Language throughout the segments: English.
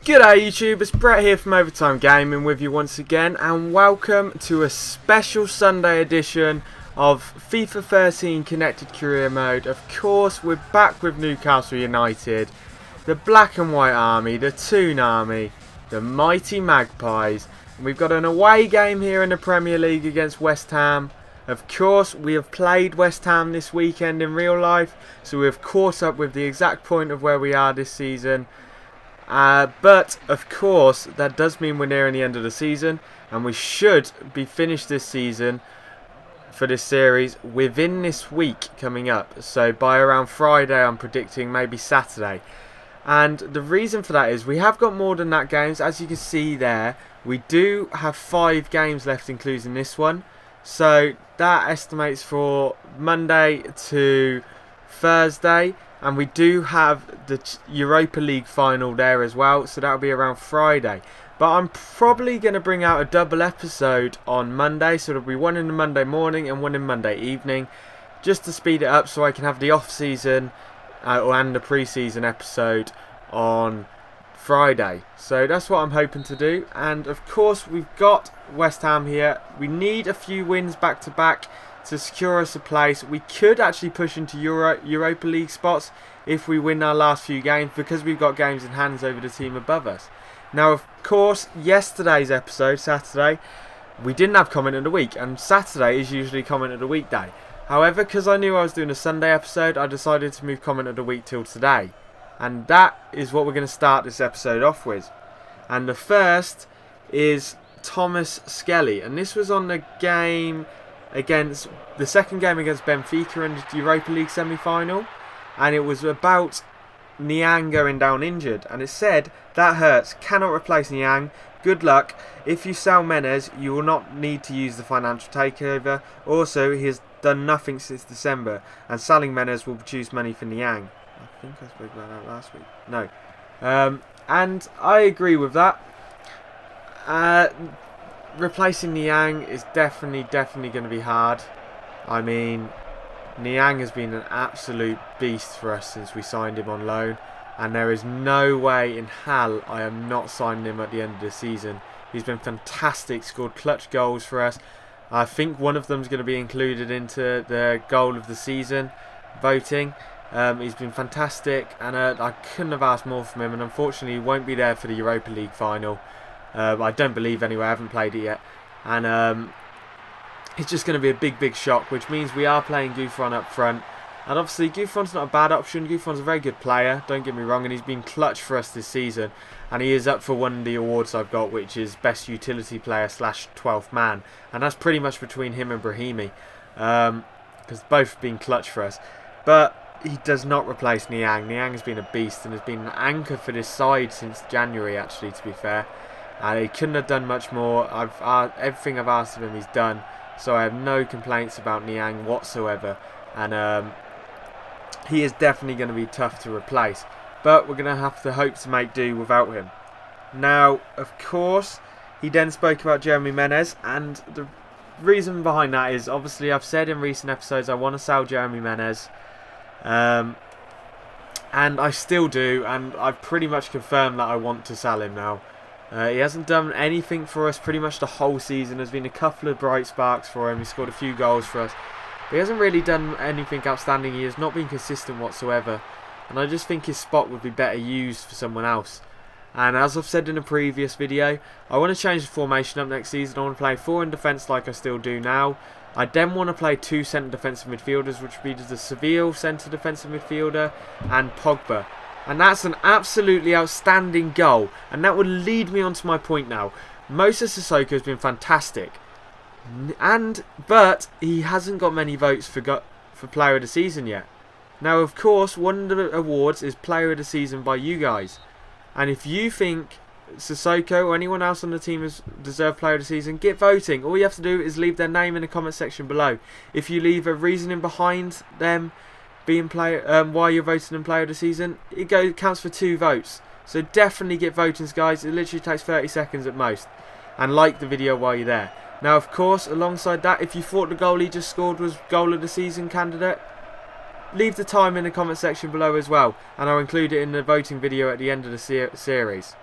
G'day YouTube, it's Brett here from Overtime Gaming with you once again, and welcome to a special Sunday edition of FIFA 13 Connected Career Mode. Of course, we're back with Newcastle United, the Black and White Army, the Toon Army, the Mighty Magpies. And we've got an away game here in the Premier League against West Ham. Of course, we have played West Ham this weekend in real life, so we've caught up with the exact point of where we are this season. But of course that does mean we're nearing the end of the season, and we should be finished this season for this series within this week coming up. So by around Friday, I'm predicting, maybe Saturday. And the reason for that is we have got more than that games. As you can see there, we do have 5 games left including this one. So that estimates for Monday to Thursday. And we do have the Europa League final there as well, so that'll be around Friday. But I'm probably going to bring out a double episode on Monday, so there'll be one in the Monday morning and one in Monday evening, just to speed it up so I can have the off-season and the pre-season episode on Friday. So that's what I'm hoping to do. And of course we've got West Ham here. We need a few wins back-to-back to secure us a place. We could actually push into Europa League spots if we win our last few games, because we've got games in hands over the team above us. Now of course yesterday's episode, Saturday, we didn't have comment of the week, and Saturday is usually comment of the week day. However, because I knew I was doing a Sunday episode, I decided to move comment of the week till today, and that is what we're going to start this episode off with. And the first is Thomas Skelly, and this was on the game against the second game against Benfica in the Europa League semi-final, and it was about Niang going down injured, and it said, "That hurts, cannot replace Niang, good luck. If you sell Menez, you will not need to use the financial takeover. Also, he has done nothing since December, and selling Menez will produce money for Niang." I think I spoke about that last week. No. And I agree with that. Replacing Niang is definitely going to be hard. I mean, Niang has been an absolute beast for us since we signed him on loan, and there is no way in hell I am not signing him at the end of the season. He's been fantastic, scored clutch goals for us. I think one of them is going to be included into the goal of the season voting. He's been fantastic, and I couldn't have asked more from him, and unfortunately he won't be there for the Europa League final. I don't believe anyway, I haven't played it yet. And it's just going to be a big shock, which means we are playing G49 up front. And obviously G49's not a bad option. G49's a very good player, don't get me wrong, and he's been clutch for us this season. And he is up for one of the awards I've got, which is Best Utility Player / 12th Man. And that's pretty much between him and Brahimi, because both have been clutch for us. But he does not replace Niang. Niang has been a beast and has been an anchor for this side since January, actually, to be fair. And he couldn't have done much more. Everything I've asked of him he's done, so I have no complaints about Niang whatsoever. And he is definitely going to be tough to replace, but we're going to have to hope to make do without him. Now of course he then spoke about Jeremy Menez, and the reason behind that is, obviously I've said in recent episodes I want to sell Jeremy Menez, and I still do, and I've pretty much confirmed that I want to sell him now. He hasn't done anything for us pretty much the whole season. There's been a couple of bright sparks for him. He scored a few goals for us. But he hasn't really done anything outstanding. He has not been consistent whatsoever. And I just think his spot would be better used for someone else. And as I've said in a previous video, I want to change the formation up next season. I want to play 4 in defence like I still do now. I then want to play 2 centre defensive midfielders, which would be the Seville centre defensive midfielder and Pogba. And that's an absolutely outstanding goal. And that would lead me on to my point now. Moses Sissoko has been fantastic. But he hasn't got many votes for Player of the Season yet. Now, of course, one of the awards is Player of the Season by you guys. And if you think Sissoko or anyone else on the team has deserved Player of the Season, get voting. All you have to do is leave their name in the comment section below. If you leave a reasoning behind them being why you're voting in Player of the Season, it counts for 2 votes. So definitely get voting, guys. It literally takes 30 seconds at most. And like the video while you're there. Now, of course, alongside that, if you thought the goal he just scored was Goal of the Season candidate, leave the time in the comment section below as well, and I'll include it in the voting video at the end of the series.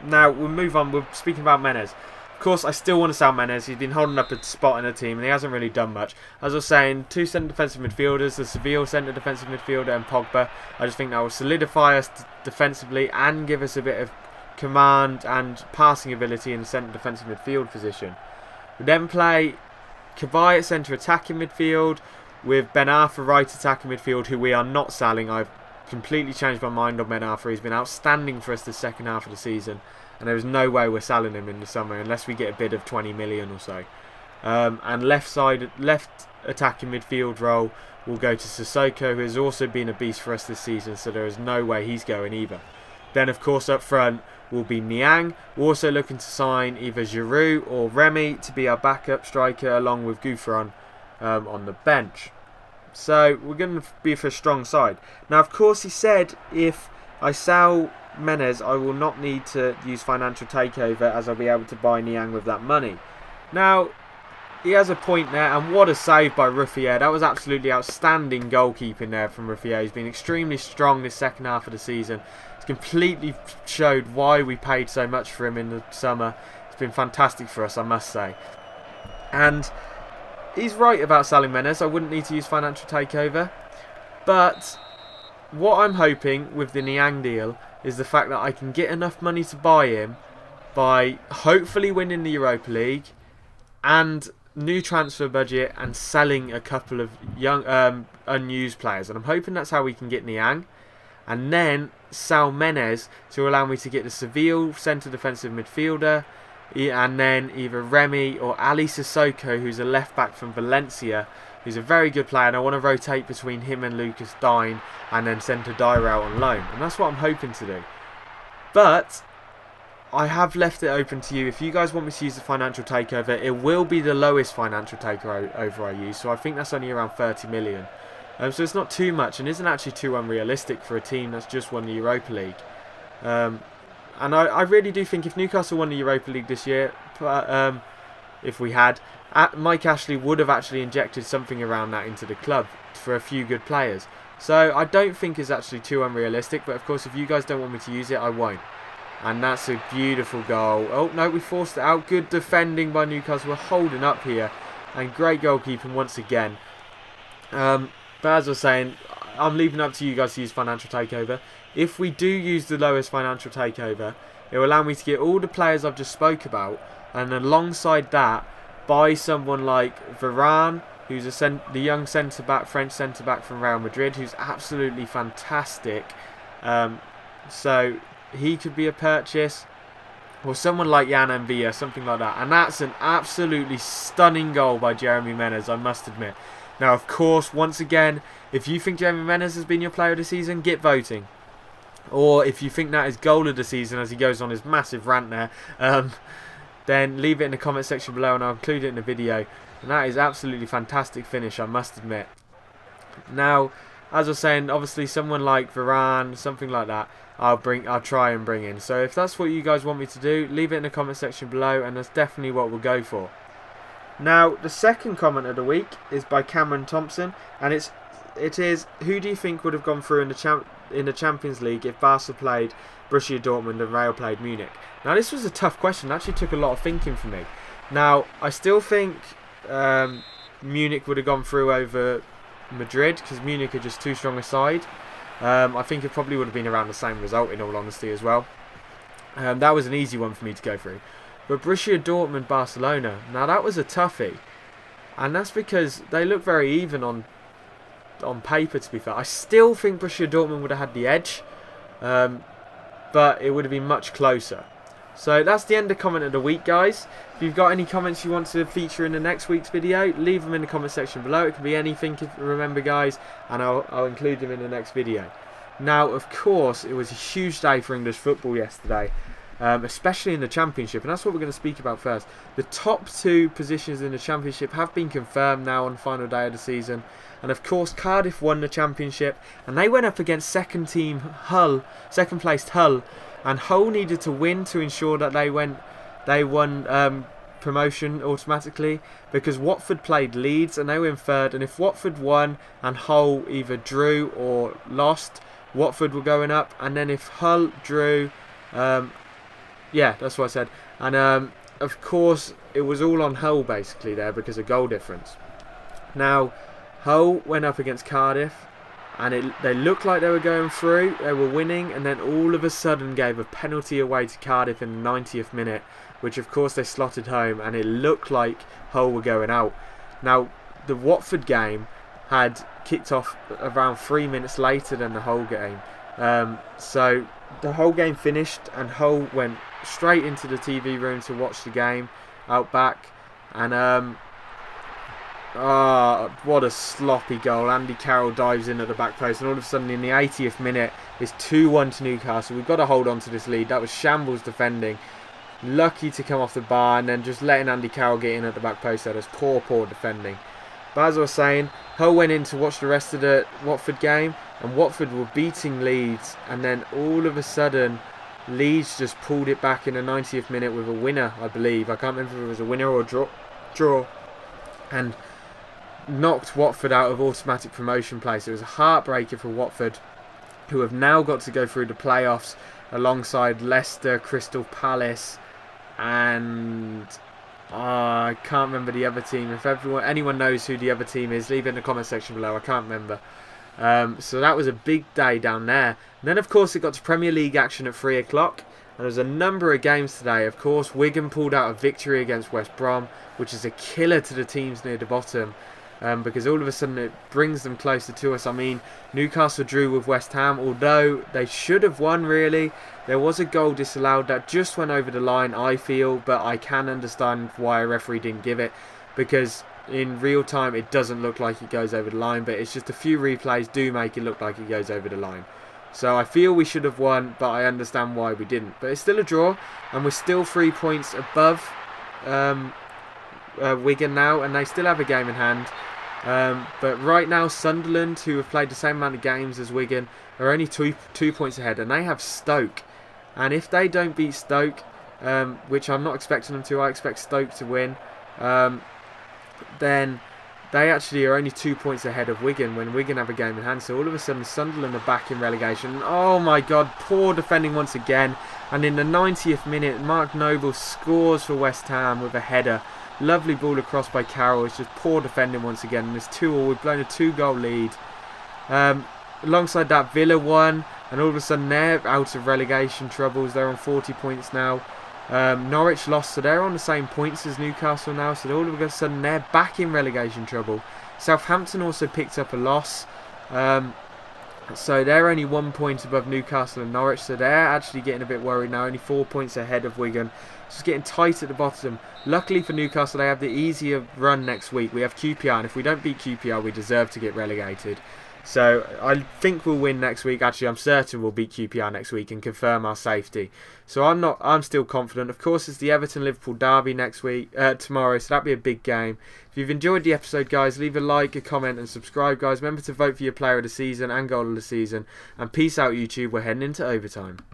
Now, we'll move on. We're speaking about Menez. Of course, I still want to sell Menez. He's been holding up a spot in the team, and he hasn't really done much. As I was saying, 2 centre defensive midfielders, the Seville centre defensive midfielder and Pogba. I just think that will solidify us defensively and give us a bit of command and passing ability in the centre defensive midfield position. We then play Cabaye at centre attacking midfield with Ben Arfa right attacking midfield, who we are not selling. I've completely changed my mind on Ben Arfa. He's been outstanding for us the second half of the season, and there is no way we're selling him in the summer unless we get a bid of 20 million or so. And left attacking midfield role will go to Sissoko, who has also been a beast for us this season, so there is no way he's going either. Then, of course, up front will be Niang. We're also looking to sign either Giroud or Remy to be our backup striker, along with G49 on the bench. So we're going to be for a strong side. Now, of course, he said if I sell Menez, I will not need to use financial takeover, as I'll be able to buy Niang with that money. Now, he has a point there, and what a save by Ruffier. That was absolutely outstanding goalkeeping there from Ruffier. He's been extremely strong this second half of the season. It's completely showed why we paid so much for him in the summer. It's been fantastic for us, I must say. And he's right about selling Menez. I wouldn't need to use financial takeover. But what I'm hoping with the Niang deal is the fact that I can get enough money to buy him by hopefully winning the Europa League and new transfer budget and selling a couple of young unused players. And I'm hoping that's how we can get Niang. And then sell Menez to allow me to get the Seville centre defensive midfielder, and then either Remy or Ali Sissoko, who's a left back from Valencia, who's a very good player, and I want to rotate between him and Lucas Digne and then send Haidara out on loan. And that's what I'm hoping to do. But I have left it open to you. If you guys want me to use the financial takeover, it will be the lowest financial takeover I use. So I think that's only around 30 million. So it's not too much and isn't actually too unrealistic for a team that's just won the Europa League. And I really do think if Newcastle won the Europa League this year, if we had, Mike Ashley would have actually injected something around that into the club for a few good players. So I don't think it's actually too unrealistic, but of course if you guys don't want me to use it, I won't. And that's a beautiful goal. Oh no, we forced it out. Good defending by Newcastle. We're holding up here. And great goalkeeping once again. But as I was saying, I'm leaving it up to you guys to use financial takeover. If we do use the lowest financial takeover, it will allow me to get all the players I've just spoke about, and alongside that, buy someone like Varane, who's the young centre-back, French centre-back from Real Madrid, who's absolutely fantastic. So he could be a purchase. Or someone like Mbiwa, something like that. And that's an absolutely stunning goal by Jeremy Menez, I must admit. Now, of course, once again, if you think Jeremy Menez has been your player of the season, get voting. Or if you think that is goal of the season, as he goes on his massive rant there, then leave it in the comment section below and I'll include it in the video. And that is absolutely fantastic finish, I must admit. Now, as I was saying, obviously someone like Varane, something like that, I'll try and bring in. So if that's what you guys want me to do, leave it in the comment section below, and that's definitely what we'll go for. Now, the second comment of the week is by Cameron Thompson, and it is who do you think would have gone through in the Champions League if Barca played Borussia Dortmund and Real played Munich? Now, this was a tough question. It actually took a lot of thinking for me. Now, I still think Munich would have gone through over Madrid because Munich are just too strong a side. I think it probably would have been around the same result, in all honesty, as well. That was an easy one for me to go through. But Borussia Dortmund, Barcelona, now that was a toughie. And that's because they look very even on paper, to be fair. I still think Borussia Dortmund would have had the edge. But it would have been much closer. So that's the end of comment of the week, guys. If you've got any comments you want to feature in the next week's video, leave them in the comment section below. It can be anything, remember, guys, and I'll include them in the next video. Now, of course, it was a huge day for English football yesterday, especially in the Championship, and that's what we're going to speak about first. The top 2 positions in the Championship have been confirmed now on the final day of the season, and of course Cardiff won the Championship, and they went up against second placed Hull, and Hull needed to win to ensure that they won promotion automatically, because Watford played Leeds and they were in third, and if Watford won and Hull either drew or lost, Watford were going up, and then if Hull drew Yeah, that's what I said. And of course, it was all on Hull basically there because of goal difference. Now, Hull went up against Cardiff, and they looked like they were going through, they were winning, and then all of a sudden gave a penalty away to Cardiff in the 90th minute, which of course they slotted home, and it looked like Hull were going out. Now, the Watford game had kicked off around 3 minutes later than the Hull game. So the whole game finished, and Hull went straight into the TV room to watch the game out back, and what a sloppy goal. Andy Carroll dives in at the back post, and all of a sudden in the 80th minute it's 2-1 to Newcastle. We've got to hold on to this lead. That was shambles defending. Lucky to come off the bar, and then just letting Andy Carroll get in at the back post. That was poor defending. But as I was saying, Hull went in to watch the rest of the Watford game, and Watford were beating Leeds, and then all of a sudden Leeds just pulled it back in the 90th minute with a winner, I believe. I can't remember if it was a winner or a draw. And knocked Watford out of automatic promotion place. It was a heartbreaker for Watford, who have now got to go through the playoffs alongside Leicester, Crystal Palace, and I can't remember the other team. If anyone knows who the other team is, leave it in the comment section below. I can't remember. So that was a big day down there. And then of course it got to Premier League action at 3 o'clock. And there's a number of games today. Of course, Wigan pulled out a victory against West Brom, which is a killer to the teams near the bottom. Because all of a sudden it brings them closer to us. I mean, Newcastle drew with West Ham, although they should have won really. There was a goal disallowed that just went over the line, I feel, but I can understand why a referee didn't give it, because in real time it doesn't look like it goes over the line, but it's just a few replays do make it look like it goes over the line. So I feel we should have won, but I understand why we didn't. But it's still a draw, and we're still 3 points above Wigan now, and they still have a game in hand. But right now Sunderland, who have played the same amount of games as Wigan, are only two points ahead, and they have Stoke. And if they don't beat Stoke, which I'm not expecting them to, I expect Stoke to win, then they actually are only 2 points ahead of Wigan when Wigan have a game in hand. So all of a sudden Sunderland are back in relegation. Oh my god, poor defending once again. And in the 90th minute, Mark Noble scores for West Ham with a header. Lovely ball across by Carroll. It's just poor defending once again. And it's 2-2. We've blown a 2-goal lead. Alongside that, Villa won. And all of a sudden they're out of relegation troubles. They're on 40 points now. Norwich lost, so they're on the same points as Newcastle now. So all of a sudden they're back in relegation trouble. Southampton also picked up a loss. So they're only 1 point above Newcastle and Norwich. So they're actually getting a bit worried now. Only 4 points ahead of Wigan. Just getting tight at the bottom. Luckily for Newcastle, they have the easier run next week. We have QPR, and if we don't beat QPR, we deserve to get relegated. So I think we'll win next week. Actually, I'm certain we'll beat QPR next week and confirm our safety. So I'm still confident. Of course, it's the Everton-Liverpool derby tomorrow, so that'll be a big game. If you've enjoyed the episode, guys, leave a like, a comment, and subscribe, guys. Remember to vote for your player of the season and goal of the season. And peace out, YouTube. We're heading into overtime.